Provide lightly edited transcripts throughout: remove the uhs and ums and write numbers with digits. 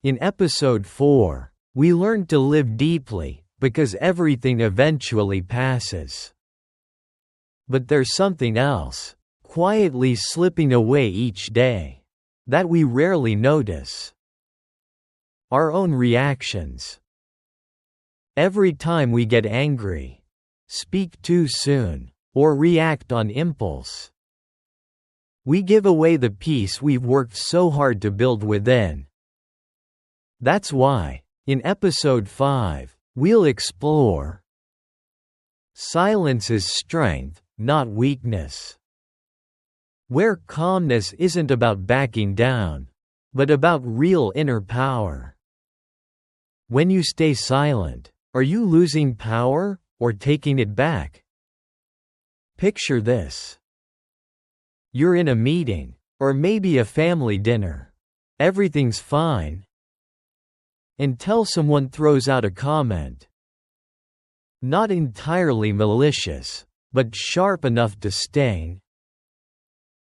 In episode 4, we learned to live deeply, because everything eventually passes. But there's something else, quietly slipping away each day, that we rarely notice. Our own reactions. Every time we get angry, speak too soon, or react on impulse, we give away the peace we've worked so hard to build within. That's why, in episode 5, we'll explore silence is strength, not weakness. Where calmness isn't about backing down, but about real inner power. When you stay silent, are you losing power, or taking it back? Picture this. You're in a meeting, or maybe a family dinner. Everything's fine. Until someone throws out a comment. Not entirely malicious, but sharp enough to sting.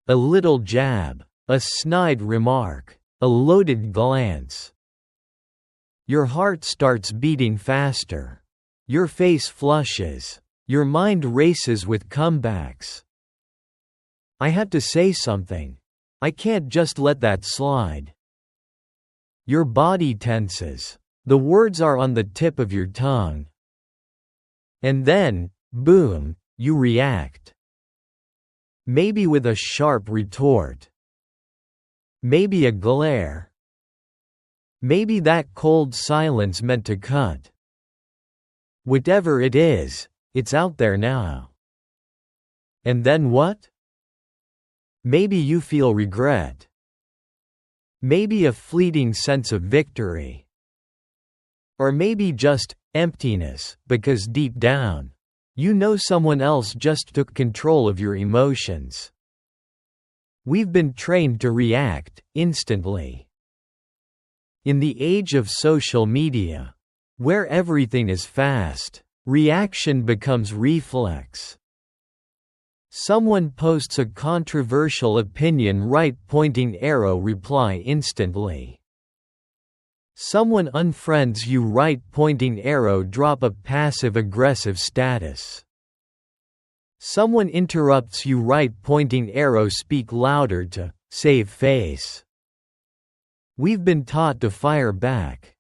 A little jab, a snide remark, a loaded glance. Your heart starts beating faster. Your face flushes. Your mind races with comebacks. I had to say something. I can't just let that slide. Your body tenses. The words are on the tip of your tongue. And then, boom, you react. Maybe with a sharp retort. Maybe a glare. Maybe that cold silence meant to cut. Whatever it is, it's out there now. And then what? Maybe you feel regret. Maybe a fleeting sense of victory. Or maybe just emptiness, because deep down, you know someone else just took control of your emotions. We've been trained to react instantly. In the age of social media, where everything is fast, reaction becomes reflex. Someone posts a controversial opinion, right pointing arrow, reply instantly. Someone unfriends you, right pointing arrow, drop a passive aggressive status. Someone interrupts you, right pointing arrow, speak louder to save face. We've been taught to fire back.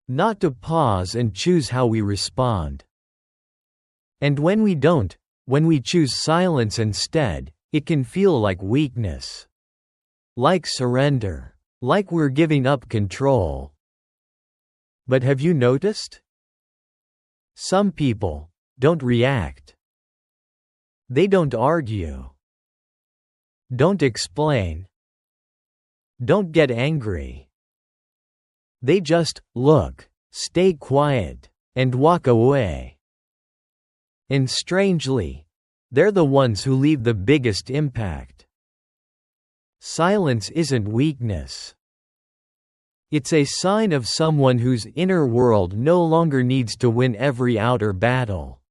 Not to pause and choose how we respond. And when we don't, when we choose silence instead, it can feel like weakness. Like surrender. Like we're giving up control. But have you noticed? Some people don't react. They don't argue. Don't explain. Don't get angry. They just look, stay quiet, and walk away. And strangely, they're the ones who leave the biggest impact. Silence isn't weakness. It's a sign of someone whose inner world no longer needs to win every outer battle.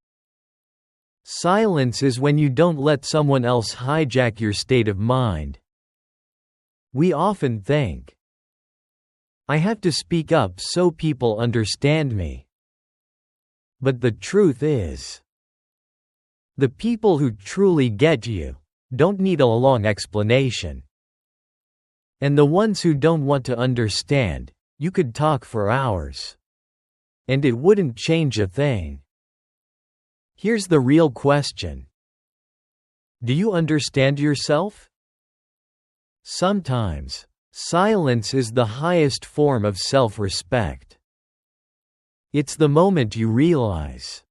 Silence is when you don't let someone else hijack your state of mind. We often think, I have to speak up so people understand me. But the truth is, the people who truly get you don't need a long explanation. And the ones who don't want to understand, you could talk for hours. And it wouldn't change a thing. Here's the real question. Do you understand yourself? Sometimes, silence is the highest form of self-respect. It's the moment you realize,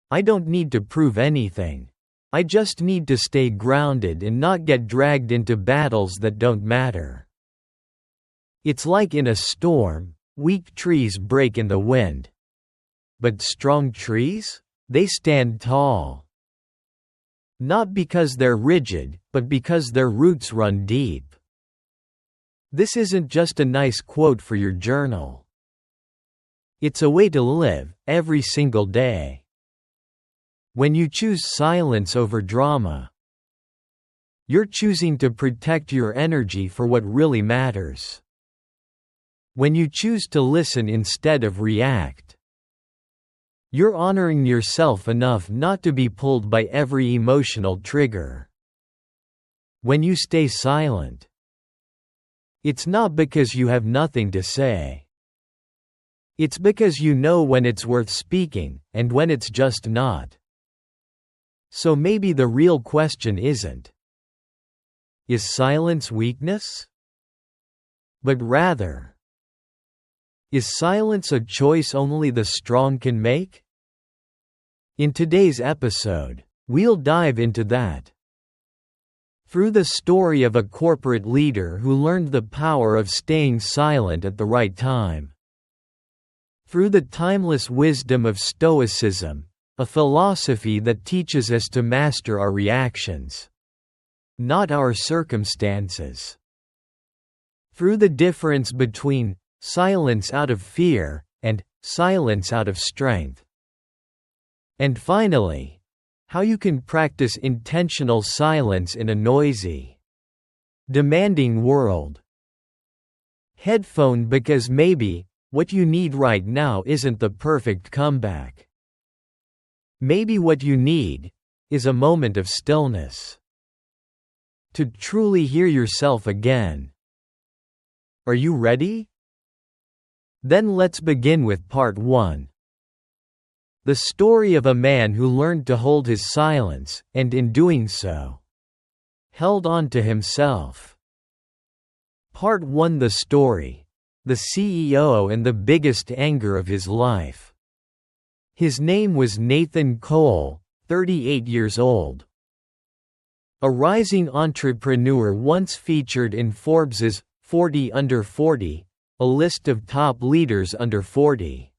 I don't need to prove anything. I just need to stay grounded and not get dragged into battles that don't matter. It's like in a storm, weak trees break in the wind. But strong trees? They stand tall. Not because they're rigid, but because their roots run deep. This isn't just a nice quote for your journal. It's a way to live, every single day. When you choose silence over drama, you're choosing to protect your energy for what really matters. When you choose to listen instead of react, you're honoring yourself enough not to be pulled by every emotional trigger. When you stay silent, it's not because you have nothing to say. It's because you know when it's worth speaking, and when it's just not. So maybe the real question isn't, is silence weakness? But rather, is silence a choice only the strong can make? In today's episode, we'll dive into that. Through the story of a corporate leader who learned the power of staying silent at the right time. Through the timeless wisdom of Stoicism, a philosophy that teaches us to master our reactions, not our circumstances. Through the difference between silence out of fear and silence out of strength. And finally, how you can practice intentional silence in a noisy, demanding world. Headphone, because maybe what you need right now isn't the perfect comeback. Maybe what you need is a moment of stillness. To truly hear yourself again. Are you ready? Then let's begin with part 1. The story of a man who learned to hold his silence, and in doing so, held on to himself. Part 1. The story. The CEO and the biggest anger of his life. His name was Nathan Cole, 38 years old. A rising entrepreneur once featured in Forbes's 40 Under 40, a list of top leaders under 40.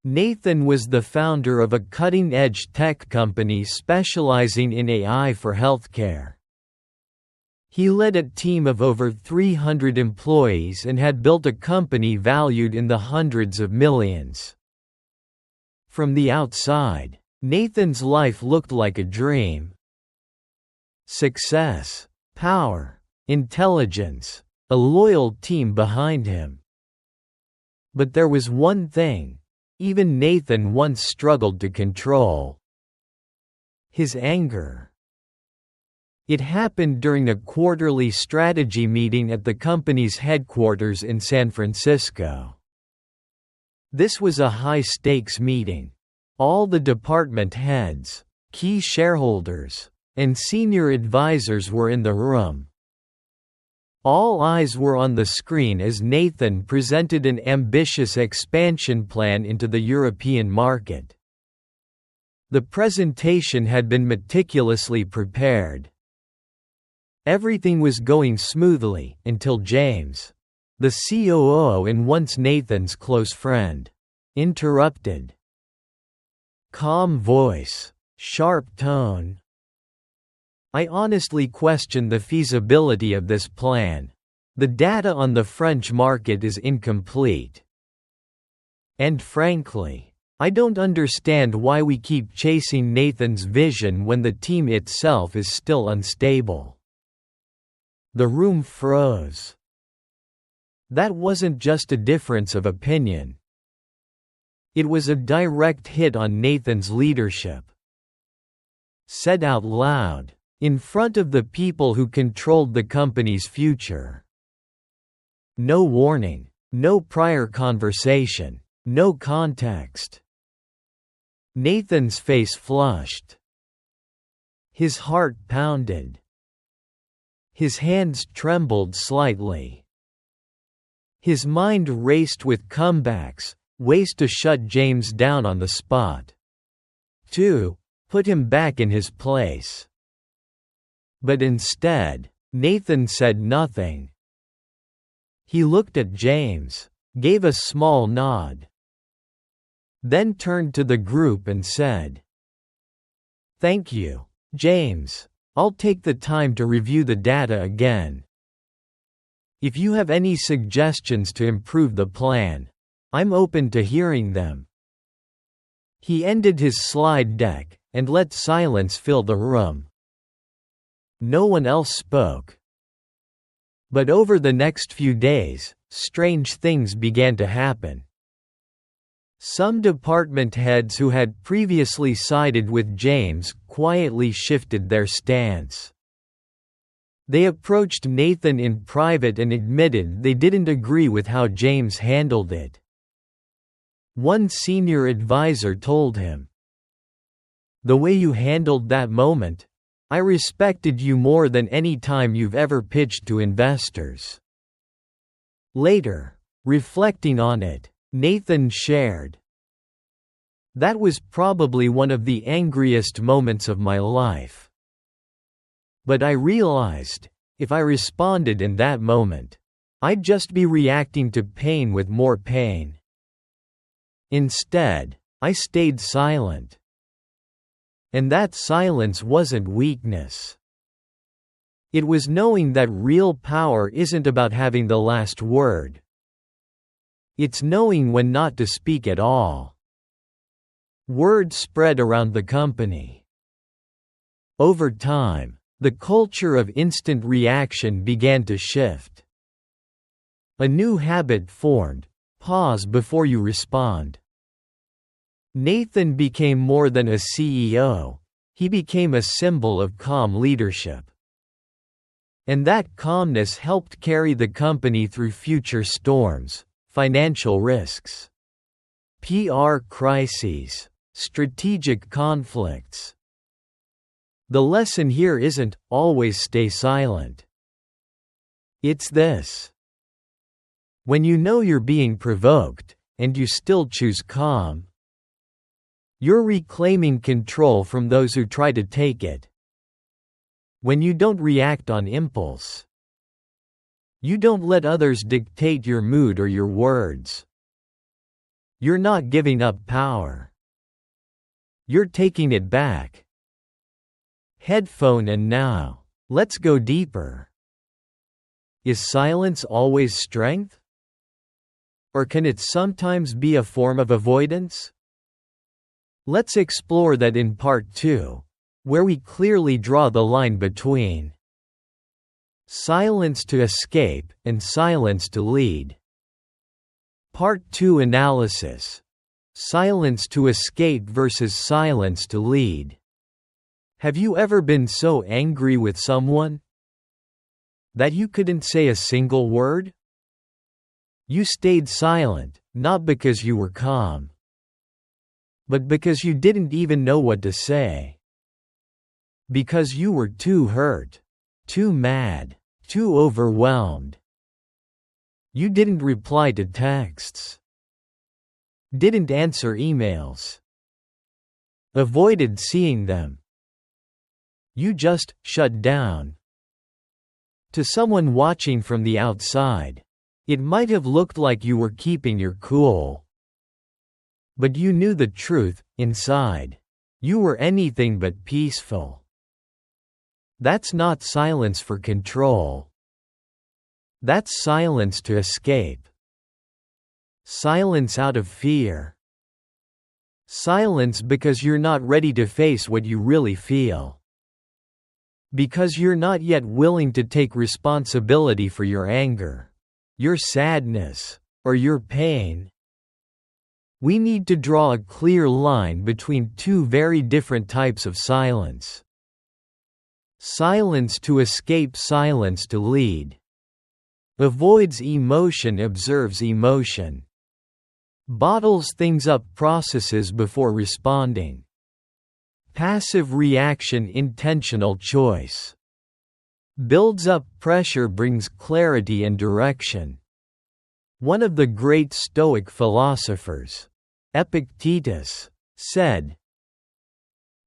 Nathan was the founder of a cutting-edge tech company specializing in AI for healthcare. He led a team of over 300 employees and had built a company valued in the hundreds of millions. From the outside, Nathan's life looked like a dream. Success, power, intelligence, a loyal team behind him. But there was one thing even Nathan once struggled to control: his anger. It happened during a quarterly strategy meeting at the company's headquarters in San Francisco. This was a high-stakes meeting. All the department heads, key shareholders, and senior advisors were in the room. All eyes were on the screen as Nathan presented an ambitious expansion plan into the European market. The presentation had been meticulously prepared. Everything was going smoothly, until James, the COO and once Nathan's close friend, interrupted. Calm voice, sharp tone. I honestly question the feasibility of this plan. The data on the French market is incomplete. And frankly, I don't understand why we keep chasing Nathan's vision when the team itself is still unstable. The room froze. That wasn't just a difference of opinion. It was a direct hit on Nathan's leadership. Said out loud, in front of the people who controlled the company's future. No warning, no prior conversation, no context. Nathan's face flushed. His heart pounded. His hands trembled slightly. His mind raced with comebacks, ways to shut James down on the spot. To put him back in his place. But instead, Nathan said nothing. He looked at James, gave a small nod. Then turned to the group and said, "Thank you, James. I'll take the time to review the data again. If you have any suggestions to improve the plan, I'm open to hearing them." He ended his slide deck, and let silence fill the room. No one else spoke. But over the next few days, strange things began to happen. Some department heads who had previously sided with James quietly shifted their stance. They approached Nathan in private and admitted they didn't agree with how James handled it. One senior advisor told him, "The way you handled that moment, I respected you more than any time you've ever pitched to investors." Later, reflecting on it, Nathan shared, "That was probably one of the angriest moments of my life. But I realized, if I responded in that moment, I'd just be reacting to pain with more pain. Instead, I stayed silent. And that silence wasn't weakness. It was knowing that real power isn't about having the last word. It's knowing when not to speak at all." Word spread around the company. Over time, the culture of instant reaction began to shift. A new habit formed: pause before you respond. Nathan became more than a CEO, he became a symbol of calm leadership. And that calmness helped carry the company through future storms, financial risks, PR crises, strategic conflicts. The lesson here isn't always stay silent. It's this: when you know you're being provoked, and you still choose calm, you're reclaiming control from those who try to take it. When you don't react on impulse, you don't let others dictate your mood or your words. You're not giving up power. You're taking it back. Headphone. And now, let's go deeper. Is silence always strength? Or can it sometimes be a form of avoidance? Let's explore that in Part 2, where we clearly draw the line between silence to escape and silence to lead. Part 2 Analysis: Silence to escape versus silence to lead. Have you ever been so angry with someone that you couldn't say a single word? You stayed silent, not because you were calm, but because you didn't even know what to say. Because you were too hurt, too mad, too overwhelmed. You didn't reply to texts, didn't answer emails, avoided seeing them. You just shut down. To someone watching from the outside, it might have looked like you were keeping your cool. But you knew the truth: inside, you were anything but peaceful. That's not silence for control. That's silence to escape. Silence out of fear. Silence because you're not ready to face what you really feel. Because you're not yet willing to take responsibility for your anger, your sadness, or your pain. We need to draw a clear line between two very different types of silence. Silence to escape, silence to lead. Avoids emotion, observes emotion. Bottles things up, processes before responding. Passive reaction, intentional choice. Builds up pressure, brings clarity and direction. One of the great Stoic philosophers, Epictetus, said,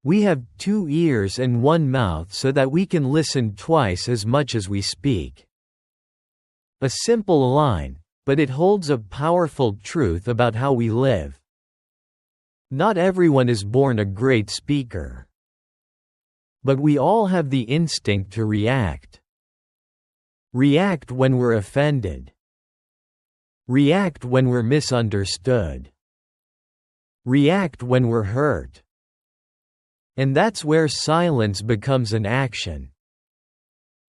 "We have 2 ears and 1 mouth so that we can listen twice as much as we speak." A simple line, but it holds a powerful truth about how we live. Not everyone is born a great speaker. But we all have the instinct to react. React when we're offended. React when we're misunderstood. React when we're hurt. And that's where silence becomes an action.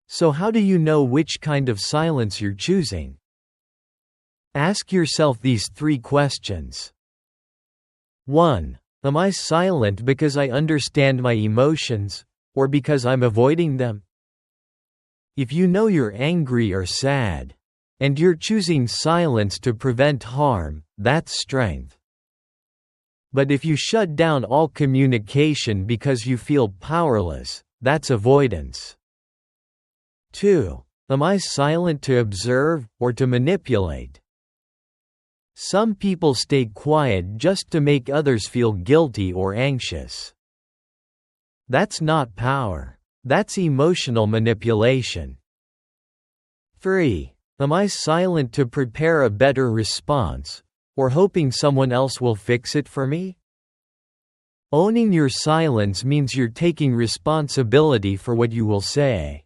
So how do you know which kind of silence you're choosing? Ask yourself these 3 questions. 1. Am I silent because I understand my emotions, or because I'm avoiding them? If you know you're angry or sad, and you're choosing silence to prevent harm, that's strength. But if you shut down all communication because you feel powerless, that's avoidance. 2. Am I silent to observe, or to manipulate? Some people stay quiet just to make others feel guilty or anxious. That's not power. That's emotional manipulation. 3. Am I silent to prepare a better response, or hoping someone else will fix it for me? Owning your silence means you're taking responsibility for what you will say.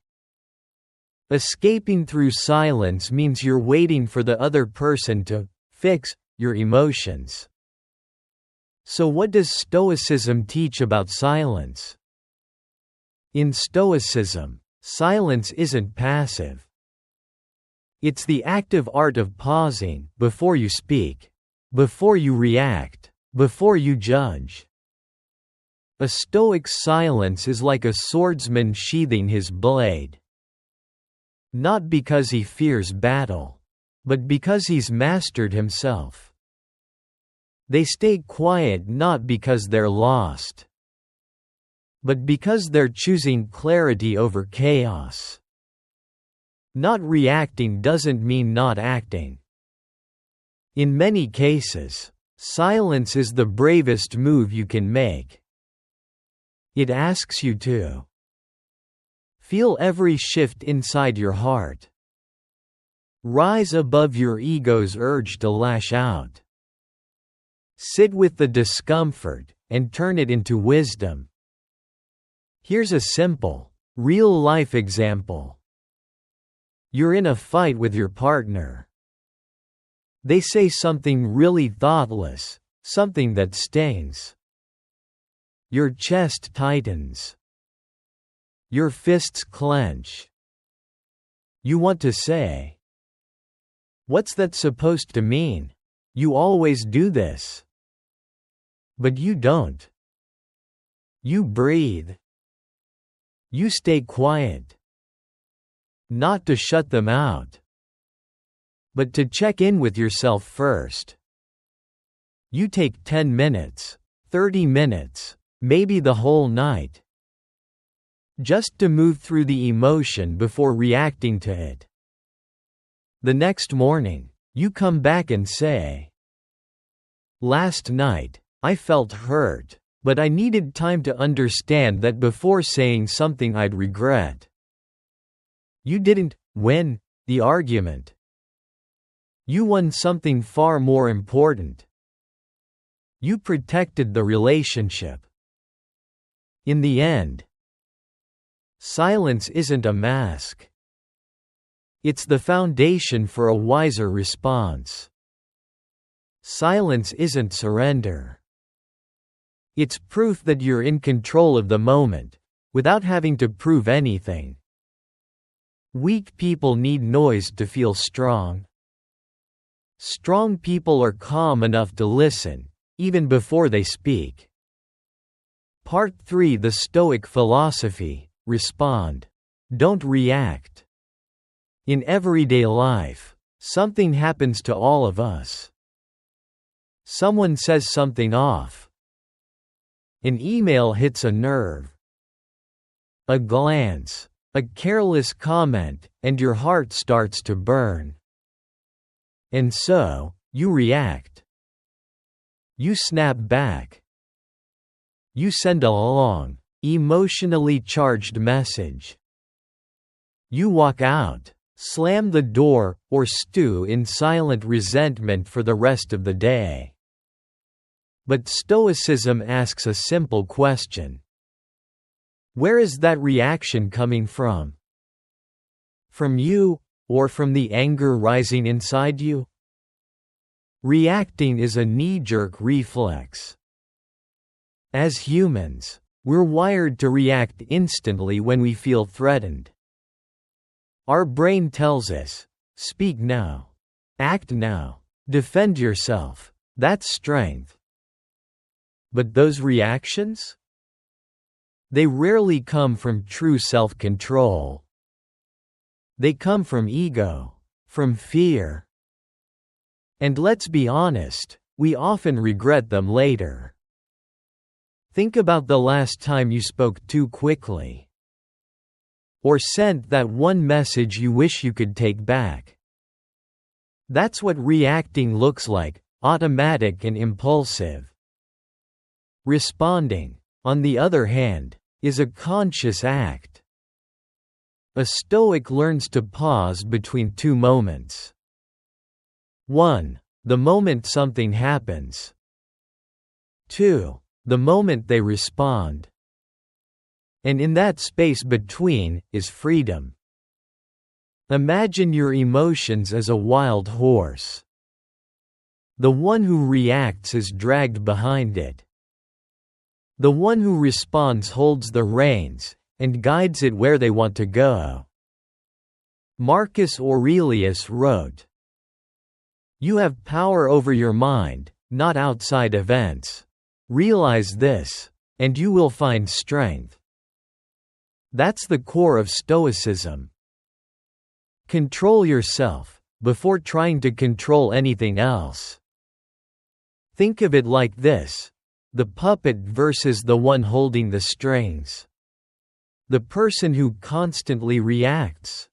Escaping through silence means you're waiting for the other person to fix your emotions. So what does Stoicism teach about silence? In Stoicism, silence isn't passive. It's the active art of pausing before you speak, before you react, before you judge. A Stoic's silence is like a swordsman sheathing his blade. Not because he fears battle, but because he's mastered himself. They stay quiet not because they're lost, but because they're choosing clarity over chaos. Not reacting doesn't mean not acting. In many cases, silence is the bravest move you can make. It asks you to feel every shift inside your heart. Rise above your ego's urge to lash out. Sit with the discomfort, and turn it into wisdom. Here's a simple, real-life example. You're in a fight with your partner. They say something really thoughtless, something that stings. Your chest tightens. Your fists clench. You want to say, "What's that supposed to mean? You always do this." But you don't. You breathe. You stay quiet. Not to shut them out, but to check in with yourself first. You take 10 minutes, 30 minutes, maybe the whole night, just to move through the emotion before reacting to it. The next morning, you come back and say, "Last night, I felt hurt, but I needed time to understand that before saying something I'd regret." You didn't win the argument. You won something far more important. You protected the relationship. In the end, silence isn't a mask. It's the foundation for a wiser response. Silence isn't surrender. It's proof that you're in control of the moment, without having to prove anything. Weak people need noise to feel strong. Strong people are calm enough to listen, even before they speak. Part 3: The Stoic Philosophy. Respond. Don't react. In everyday life, something happens to all of us. Someone says something off. An email hits a nerve. A glance, a careless comment, and your heart starts to burn. And so, you react. You snap back. You send a long, emotionally charged message. You walk out, slam the door, or stew in silent resentment for the rest of the day. But Stoicism asks a simple question. Where is that reaction coming from? From you, or from the anger rising inside you? Reacting is a knee-jerk reflex. As humans, we're wired to react instantly when we feel threatened. Our brain tells us, speak now, act now, Defend yourself. That's strength. But those reactions? They rarely come from true self-control. They come from ego, from fear. And let's be honest, we often regret them later. Think about the last time you spoke too quickly. Or sent that one message you wish you could take back. That's what reacting looks like, automatic and impulsive. Responding, on the other hand, is a conscious act. A Stoic learns to pause between two moments. 1. The moment something happens. 2. The moment they respond. And in that space between, is freedom. Imagine your emotions as a wild horse. The one who reacts is dragged behind it. The one who responds holds the reins, and guides it where they want to go. Marcus Aurelius wrote, "You have power over your mind, not outside events. Realize this, and you will find strength." That's the core of Stoicism. Control yourself, before trying to control anything else. Think of it like this: the puppet versus the one holding the strings. The person who constantly reacts.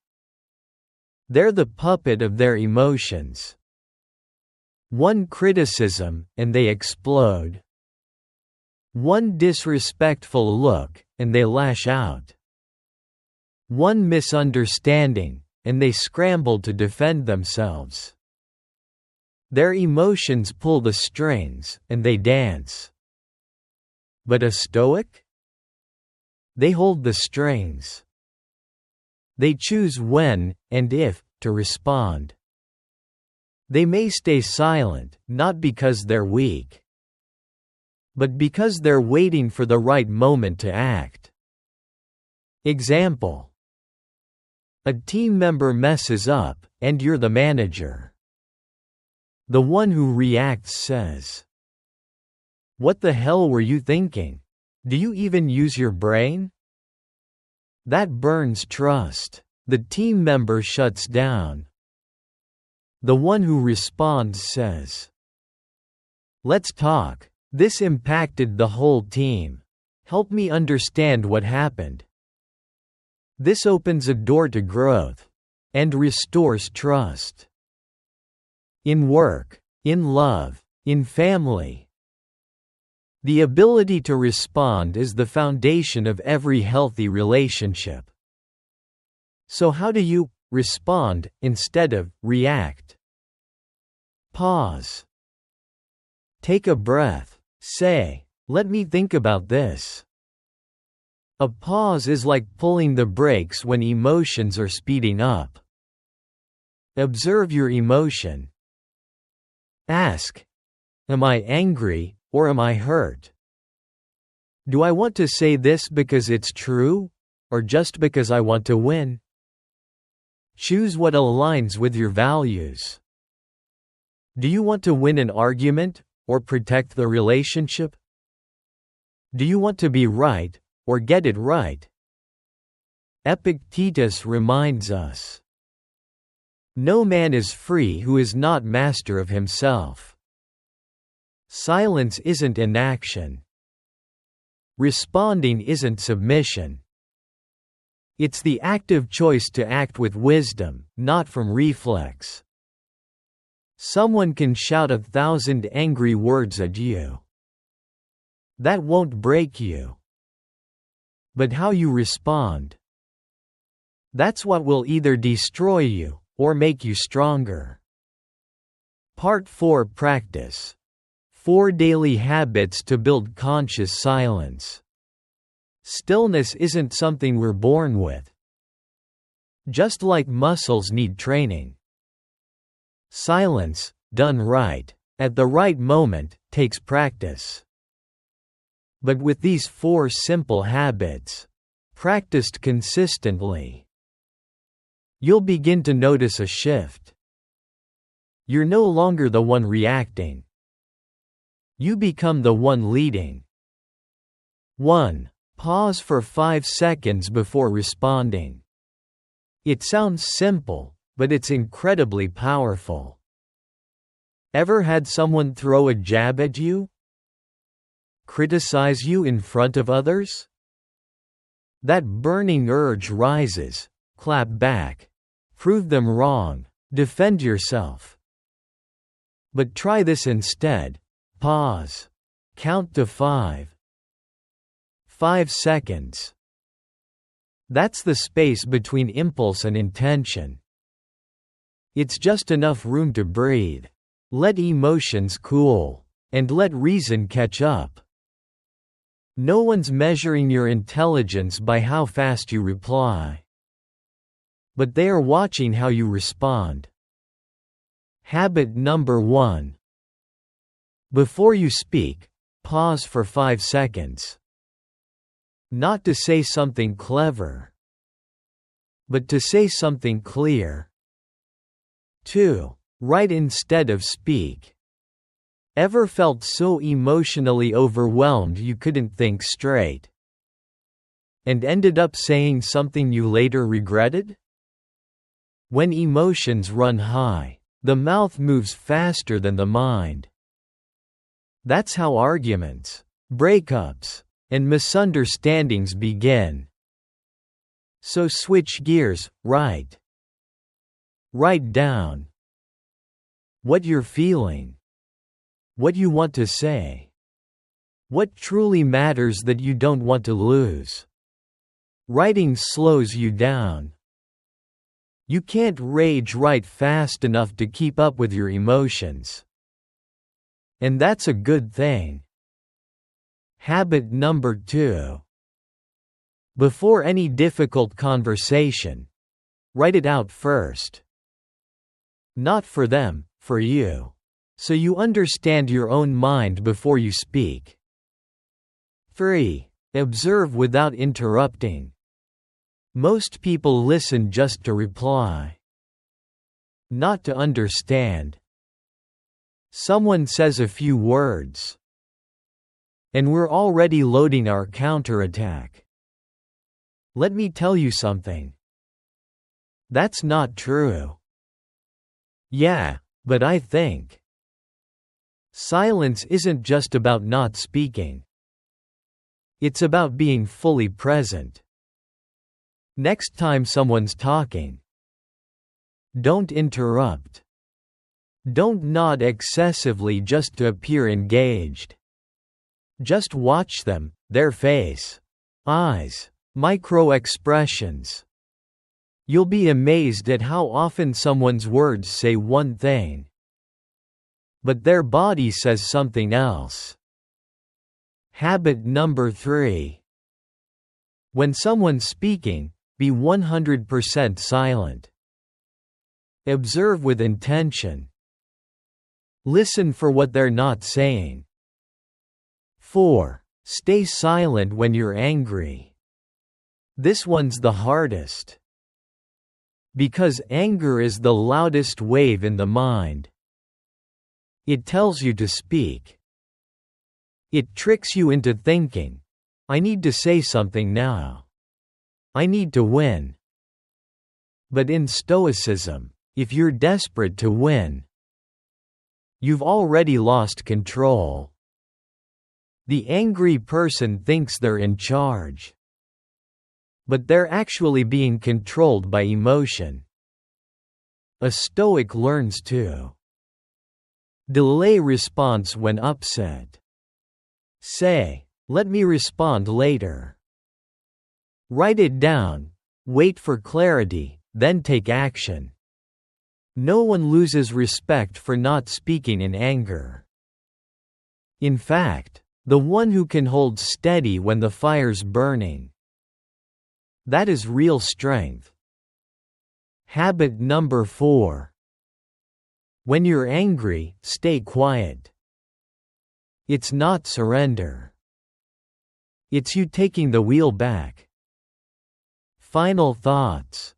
They're the puppet of their emotions. One criticism, and they explode. One disrespectful look, and they lash out. One misunderstanding, and they scramble to defend themselves. Their emotions pull the strings, and they dance. But a Stoic? They hold the strings. They choose when, and if, to respond. They may stay silent, not because they're weak, but because they're waiting for the right moment to act. Example: a team member messes up, and you're the manager. The one who reacts says, "What the hell were you thinking? Do you even use your brain?" That burns trust. The team member shuts down. The one who responds says, "Let's talk. This impacted the whole team. Help me understand what happened." This opens a door to growth and restores trust. In work, in love, in family. The ability to respond is the foundation of every healthy relationship. So how do you respond instead of react? Pause. Take a breath. Say, "Let me think about this." A pause is like pulling the brakes when emotions are speeding up. Observe your emotion. Ask, "Am I angry, or am I hurt? Do I want to say this because it's true, or just because I want to win?" Choose what aligns with your values. Do you want to win an argument, or protect the relationship? Do you want to be right, or get it right? Epictetus reminds us, "No man is free who is not master of himself." Silence isn't inaction. Responding isn't submission. It's the active choice to act with wisdom, not from reflex. Someone can shout 1,000 angry words at you. That won't break you. But how you respond, that's what will either destroy you, or make you stronger. Part 4 Practice. 4 daily habits to build conscious silence. Stillness isn't something we're born with. Just like muscles need training. Silence, done right, at the right moment, takes practice. But with these 4 simple habits, practiced consistently, you'll begin to notice a shift. You're no longer the one reacting. You become the one leading. 1. Pause for 5 seconds before responding. It sounds simple, but it's incredibly powerful. Ever had someone throw a jab at you? Criticize you in front of others? That burning urge rises. Clap back. Prove them wrong. Defend yourself. But try this instead. Pause. Count to 5. 5 seconds. That's the space between impulse and intention. It's just enough room to breathe. Let emotions cool. And let reason catch up. No one's measuring your intelligence by how fast you reply. But they are watching how you respond. Habit number 1. Before you speak, pause for 5 seconds. Not to say something clever, but to say something clear. 2. Write instead of speak. Ever felt so emotionally overwhelmed you couldn't think straight? And ended up saying something you later regretted? When emotions run high, the mouth moves faster than the mind. That's how arguments, breakups, and misunderstandings begin. So switch gears. Write down what you're feeling, what you want to say, what truly matters that you don't want to lose. Writing slows you down. You can't rage write fast enough to keep up with your emotions. And that's a good thing. Habit number 2. Before any difficult conversation, write it out first. Not for them, for you. So you understand your own mind before you speak. 3. Observe without interrupting. Most people listen just to reply, not to understand. Someone says a few words, and we're already loading our counterattack. Let me tell you something. That's not true. Yeah, but I think. Silence isn't just about not speaking. It's about being fully present. Next time someone's talking, don't interrupt. Don't nod excessively just to appear engaged. Just watch them, their face, eyes, micro-expressions. You'll be amazed at how often someone's words say one thing, but their body says something else. Habit number 3. When someone's speaking, be 100% silent. Observe with intention. Listen for what they're not saying. 4. Stay silent when you're angry. This one's the hardest. Because anger is the loudest wave in the mind. It tells you to speak. It tricks you into thinking, I need to say something now. I need to win. But in Stoicism, if you're desperate to win, you've already lost control. The angry person thinks they're in charge, but they're actually being controlled by emotion. A Stoic learns to delay response when upset. Say, let me respond later. Write it down, wait for clarity, then take action. No one loses respect for not speaking in anger. In fact, the one who can hold steady when the fire's burning. That is real strength. Habit number 4. When you're angry, stay quiet. It's not surrender. It's you taking the wheel back. Final thoughts.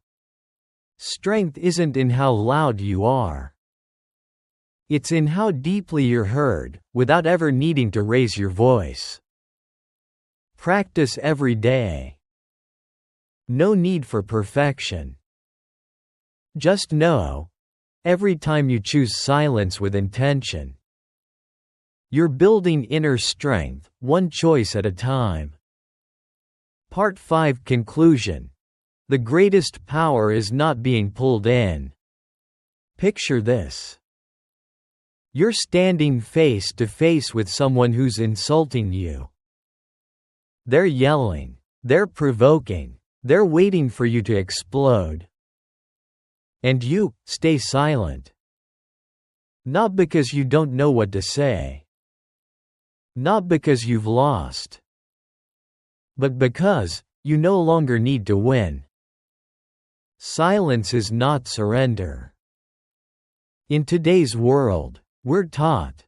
Strength isn't in how loud you are. It's in how deeply you're heard, without ever needing to raise your voice. Practice every day. No need for perfection. Just know, every time you choose silence with intention, you're building inner strength, one choice at a time. Part 5 Conclusion. The greatest power is not being pulled in. Picture this. You're standing face to face with someone who's insulting you. They're yelling, they're provoking, they're waiting for you to explode. And you stay silent. Not because you don't know what to say. Not because you've lost. But because you no longer need to win. Silence is not surrender. In today's world, we're taught,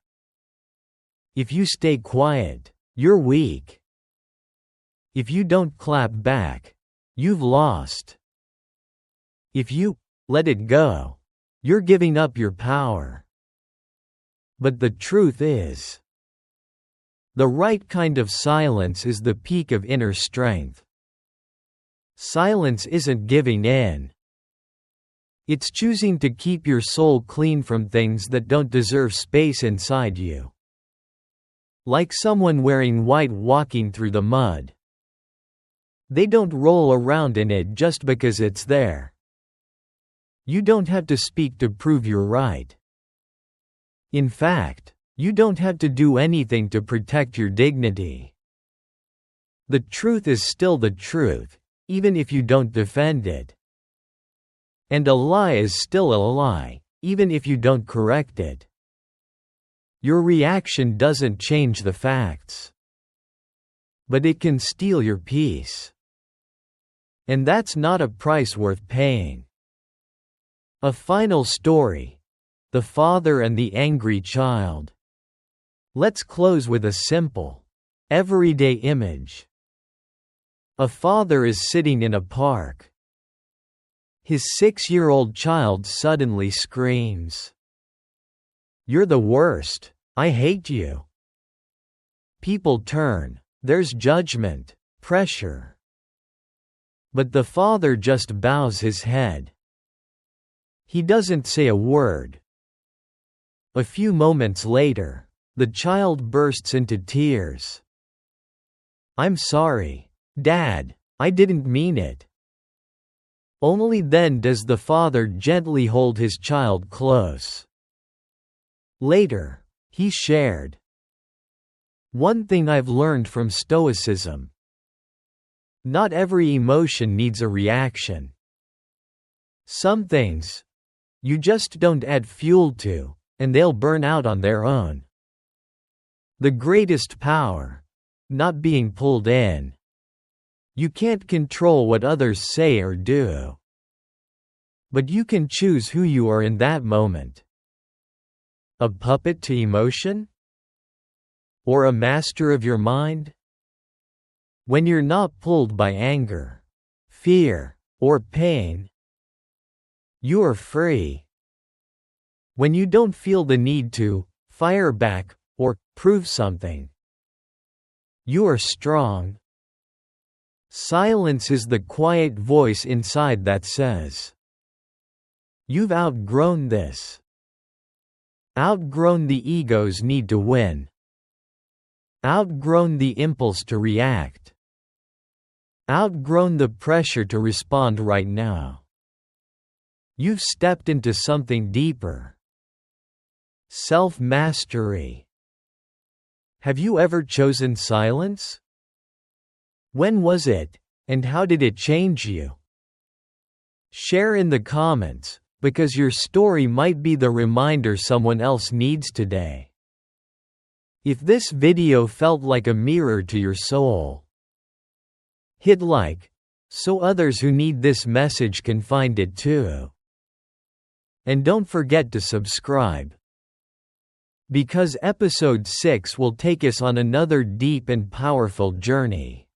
if you stay quiet, you're weak. If you don't clap back, you've lost. If you let it go, you're giving up your power. But the truth is, the right kind of silence is the peak of inner strength. Silence isn't giving in. It's choosing to keep your soul clean from things that don't deserve space inside you. Like someone wearing white walking through the mud. They don't roll around in it just because it's there. You don't have to speak to prove you're right. In fact, you don't have to do anything to protect your dignity. The truth is still the truth, even if you don't defend it. And a lie is still a lie, even if you don't correct it. Your reaction doesn't change the facts. But it can steal your peace. And that's not a price worth paying. A final story. The father and the angry child. Let's close with a simple, everyday image. A father is sitting in a park. His 6-year-old child suddenly screams, "You're the worst, I hate you." People turn, there's judgment, pressure. But the father just bows his head. He doesn't say a word. A few moments later, the child bursts into tears. "I'm sorry, Dad, I didn't mean it." Only then does the father gently hold his child close. Later, he shared, "One thing I've learned from Stoicism. Not every emotion needs a reaction. Some things, you just don't add fuel to, and they'll burn out on their own." The greatest power, not being pulled in. You can't control what others say or do. But you can choose who you are in that moment. A puppet to emotion? Or a master of your mind? When you're not pulled by anger, fear, or pain, you are free. When you don't feel the need to fire back or prove something, you are strong. Silence is the quiet voice inside that says, "You've outgrown this." Outgrown the ego's need to win. Outgrown the impulse to react. Outgrown the pressure to respond right now. You've stepped into something deeper. Self-mastery. Have you ever chosen silence? When was it, and how did it change you? Share in the comments, because your story might be the reminder someone else needs today. If this video felt like a mirror to your soul, hit like, so others who need this message can find it too. And don't forget to subscribe. Because episode 6 will take us on another deep and powerful journey.